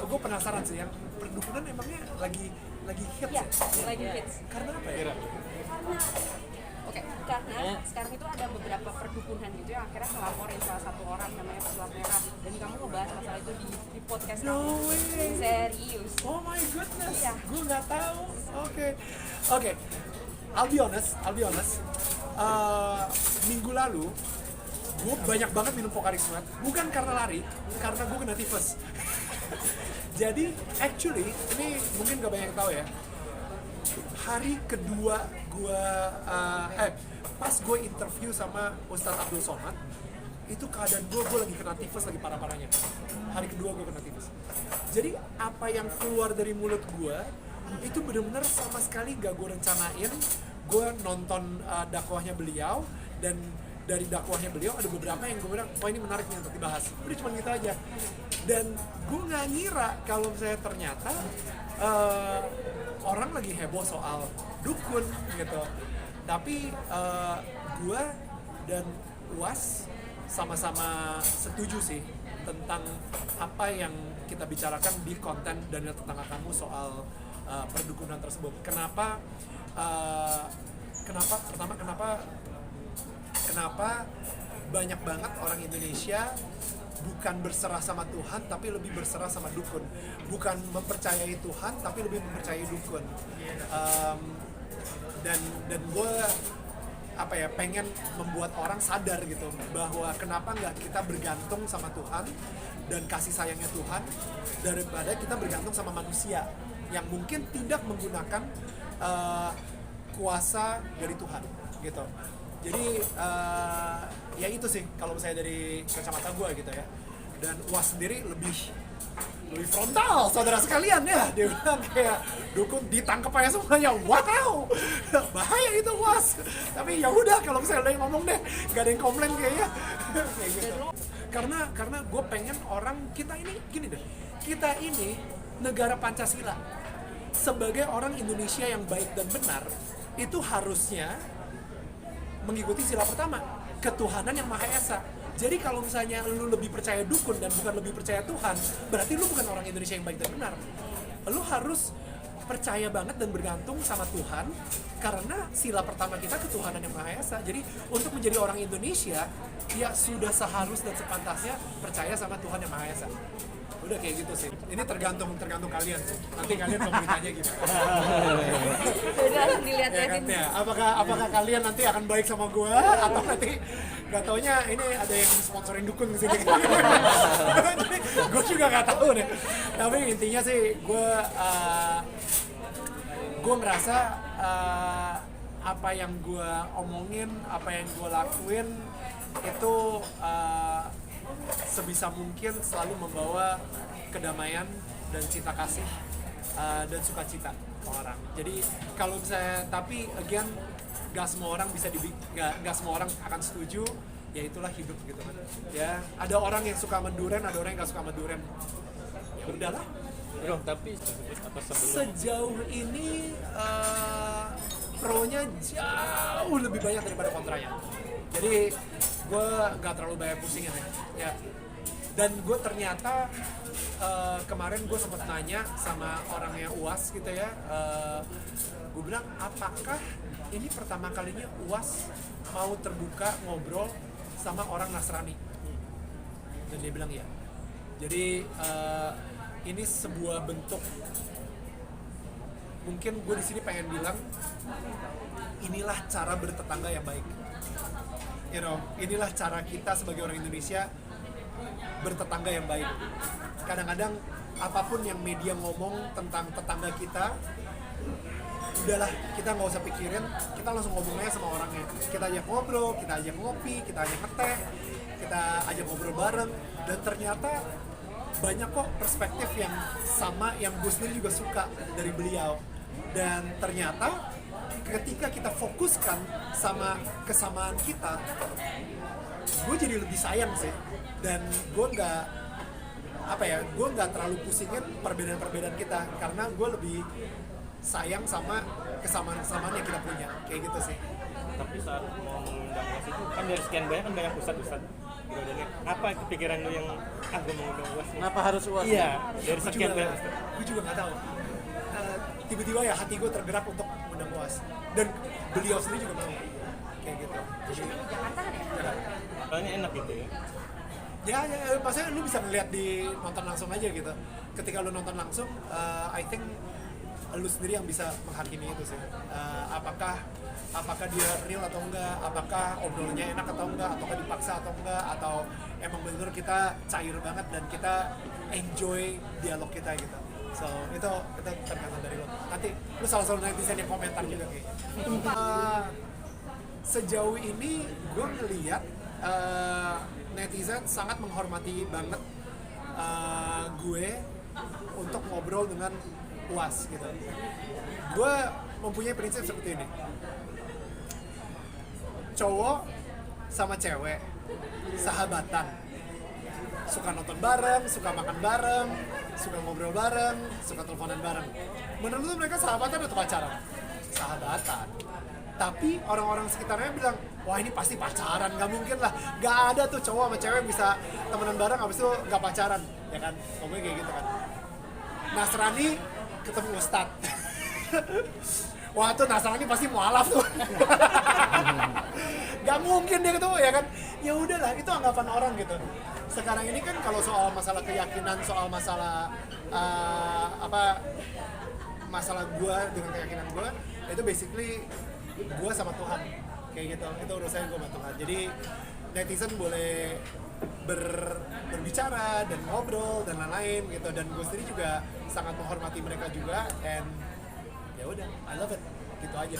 gue penasaran sih, yang perdukunan emangnya lagi hits Ya, ya? lagi hits. Karena apa ya? Karena sekarang itu ada beberapa perdukunan gitu yang akhirnya ngelaporin salah satu orang namanya pesulap merah, dan kamu ngebahas masalah itu di podcast No kamu. way. Serius. Oh my goodness, Iya. gue nggak tahu. Oke. I'll be honest. Minggu lalu gue banyak banget minum Pocari Sweat, bukan karena lari, karena gue kena tifus. Jadi actually ini mungkin gak banyak yang tahu ya. Hari kedua gue pas gue interview sama Ustadz Abdul Somad, itu keadaan gue lagi kena tifus, lagi parah-parahnya. Hari kedua gue kena tifus. Jadi apa yang keluar dari mulut gue itu benar-benar sama sekali gak gue rencanain. Gue nonton dakwahnya beliau, dan dari dakwahnya beliau ada beberapa yang gue bilang, wah ini menarik nih untuk dibahas. Udah cuma gitu aja. Dan gue nggak ngira kalau saya ternyata orang lagi heboh soal dukun gitu. Tapi gue dan UAS sama-sama setuju sih tentang apa yang kita bicarakan di konten Daniel Tetangga Kamu soal perdukunan tersebut. Kenapa banyak banget orang Indonesia bukan berserah sama Tuhan tapi lebih berserah sama dukun, bukan mempercayai Tuhan tapi lebih mempercayai dukun. Dan gue pengen membuat orang sadar gitu bahwa kenapa nggak kita bergantung sama Tuhan dan kasih sayangnya Tuhan daripada kita bergantung sama manusia yang mungkin tidak menggunakan kuasa dari Tuhan gitu. Jadi ya itu sih kalau misalnya dari kacamata gue gitu ya. Dan UAS sendiri lebih frontal, saudara sekalian ya. Dia bilang kayak dukun ditangkap aja semuanya. Wow, bahaya itu UAS. Tapi ya udah kalau misalnya ada yang ngomong deh, gak ada yang komplain kayaknya. Kayak gitu. Karena gue pengen orang kita ini gini deh. Kita ini negara Pancasila. Sebagai orang Indonesia yang baik dan benar, itu harusnya mengikuti sila pertama, ketuhanan yang Maha Esa. Jadi kalau misalnya lu lebih percaya dukun dan bukan lebih percaya Tuhan, berarti lu bukan orang Indonesia yang baik dan benar. Lu harus percaya banget dan bergantung sama Tuhan, karena sila pertama kita ketuhanan yang Maha Esa. Jadi untuk menjadi orang Indonesia, ya sudah seharus dan sepantasnya percaya sama Tuhan yang Maha Esa. Udah kayak gitu sih. Ini tergantung kalian sih. Nanti kalian mau beritanya gimana. Udah dilihat Ya kan, ya. Apakah kalian nanti akan baik sama gue, atau nanti nggak taunya ini ada yang sponsorin dukun kesini. Jadi gue juga nggak tahu deh. Tapi intinya sih gue ngerasa apa yang gue omongin, apa yang gue lakuin itu sebisa mungkin selalu membawa kedamaian dan cinta kasih dan sukacita ke orang. Jadi kalau misalnya, tapi again gak semua orang bisa gak semua orang akan setuju, ya itulah hidup gitu kan. Ya ada orang yang suka sama durian, ada orang yang gak suka sama durian. Ya udahlah. Bro, tapi Sejauh ini pro-nya jauh lebih banyak daripada kontranya. Jadi gue gak terlalu banyak pusingin ya. Dan gue ternyata kemarin gue sempat nanya sama orangnya UAS gitu ya. Gue bilang, apakah ini pertama kalinya UAS mau terbuka ngobrol sama orang Nasrani? Dan dia bilang iya. Jadi ini sebuah bentuk, mungkin gue di sini pengen bilang, inilah cara bertetangga yang baik. You know, inilah cara kita sebagai orang Indonesia bertetangga yang baik. Kadang-kadang apapun yang media ngomong tentang tetangga kita, udahlah, kita nggak usah pikirin, kita langsung ngomong aja sama orangnya. Kita ajak ngobrol, kita ajak ngopi, kita ajak ngeteh, kita ajak ngobrol bareng, dan ternyata banyak kok perspektif yang sama yang gue sendiri juga suka dari beliau. Dan ternyata ketika kita fokuskan sama kesamaan kita, gue jadi lebih sayang sih. Dan gue nggak terlalu pusingin perbedaan-perbedaan kita, karena gue lebih sayang sama kesamaan-kesamaan yang kita punya, kayak gitu sih. Tapi saat mau mengundang UAS itu kan dari sekian banyak kan banyak ustadz-ustadz. Apa kepikiran lu yang gue mau undang UAS nih? Kenapa harus UAS? Iya, dari sekian banyak. Gue juga nggak tahu. Tiba-tiba ya hati gue tergerak untuk undang UAS dan beliau sendiri juga mau kayak gitu. Jadi Jakarta kan ya? Jakarta. Soalnya enak gitu ya. Ya, maksudnya lu bisa ngeliat di nonton langsung aja gitu. Ketika lu nonton langsung, I think lu sendiri yang bisa menghakimi itu sih. Apakah dia real atau enggak, apakah obrolannya enak atau enggak, ataukah dipaksa atau enggak, atau emang bener kita cair banget dan kita enjoy dialog kita gitu. So itu tergantung dari lo. Nanti lu salah satu netizen yang komentar juga kayak. Sejauh ini gue ngeliat netizen sangat menghormati banget gue untuk ngobrol dengan UAS gitu. Gue mempunyai prinsip seperti ini. Cowok sama cewek sahabatan, suka nonton bareng, suka makan bareng, suka ngobrol bareng, suka teleponan bareng. Menurut lu mereka sahabatan atau pacaran? Sahabatan. Tapi orang-orang sekitarnya bilang, wah ini pasti pacaran, nggak mungkin lah. Nggak ada tuh cowok sama cewek bisa temenan bareng, abis itu nggak pacaran, ya kan? Ngomongnya kayak gitu kan. Nasrani ketemu Ustadz. Wah tuh Nasrani pasti mualaf tuh. Gak mungkin dia ketemu ya kan. Ya udahlah, itu anggapan orang gitu. Sekarang ini kan kalau soal masalah keyakinan, soal masalah masalah gue dengan keyakinan gue, itu basically gue sama Tuhan kayak gitu. Itu urusannya gue sama Tuhan. Jadi netizen boleh berbicara dan ngobrol dan lain-lain gitu, dan gue sendiri juga sangat menghormati mereka juga, and ya udah, I love it gitu aja.